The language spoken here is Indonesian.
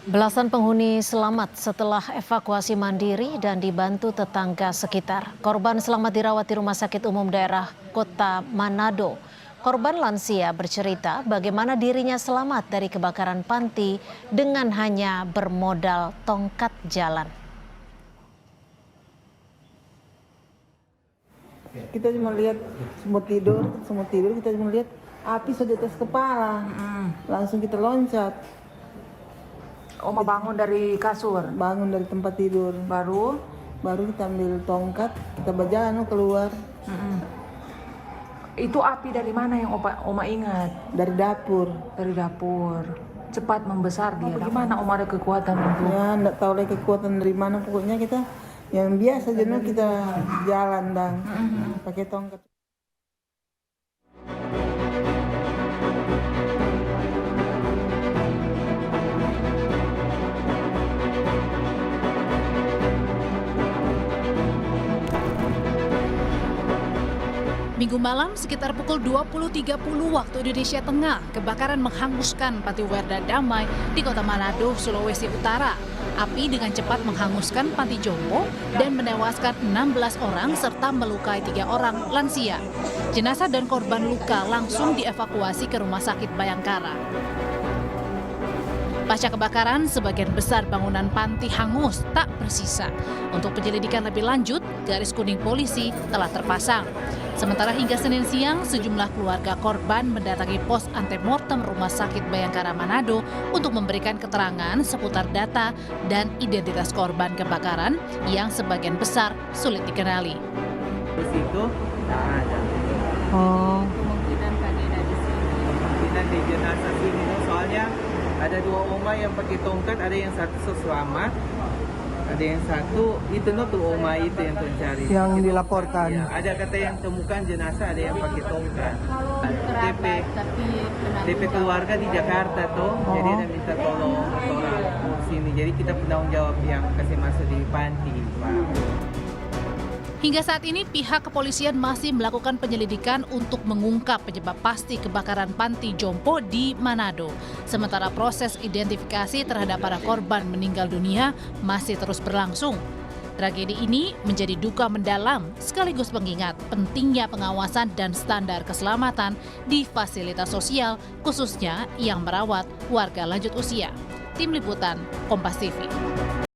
Belasan penghuni selamat setelah evakuasi mandiri dan dibantu tetangga sekitar. Korban selamat dirawat di Rumah Sakit Umum Daerah Kota Manado. Korban lansia bercerita bagaimana dirinya selamat dari kebakaran panti dengan hanya bermodal tongkat jalan. Kita cuma lihat semua tidur kita cuma lihat api sudah di atas kepala. Langsung kita loncat. Oma bangun dari kasur, Bangun dari tempat tidur. baru Baru kita ambil tongkat, kita berjalan keluar itu api dari mana yang Oma ingat? dari dapur. Dari dapur. Cepat membesar dia. Gimana Oma ada kekuatan untuk? Ya, enggak tahu lagi kekuatan dari mana, pokoknya kita yang biasa jenuh kita jalan dan pakai tongkat. Minggu malam sekitar pukul 20.30 waktu Indonesia Tengah, kebakaran menghanguskan Panti Werda Damai di Kota Manado, Sulawesi Utara. Api dengan cepat menghanguskan Panti Jompo dan menewaskan 16 orang serta melukai 3 orang lansia. Jenazah dan korban luka langsung dievakuasi ke Rumah Sakit Bayangkara. Pasca kebakaran, sebagian besar bangunan panti hangus tak bersisa. Untuk penyelidikan lebih lanjut, garis kuning polisi telah terpasang. Sementara hingga Senin siang, sejumlah keluarga korban mendatangi pos antemortem Rumah Sakit Bayangkara Manado untuk memberikan keterangan seputar data dan identitas korban kebakaran yang sebagian besar sulit dikenali. Di situ tak ada. Kemungkinan kanina di sini. Kemungkinan di jenazah sini tuh, soalnya ada 2 oma yang pakai tongkat, ada yang satu selamat, ada yang satu itu tuh oma itu yang pencari. Yang dilaporkan. Ya, ada kata yang temukan jenazah, ada yang pakai tongkat. DP keluarga di Jakarta tuh, jadi ada minta tolong orang sini. Jadi kita penanggung jawab yang kasih masuk di panti, Pak. Hingga saat ini pihak kepolisian masih melakukan penyelidikan untuk mengungkap penyebab pasti kebakaran Panti Jompo di Manado. Sementara proses identifikasi terhadap para korban meninggal dunia masih terus berlangsung. Tragedi ini menjadi duka mendalam sekaligus mengingat pentingnya pengawasan dan standar keselamatan di fasilitas sosial khususnya yang merawat warga lanjut usia. Tim Liputan, Kompas TV.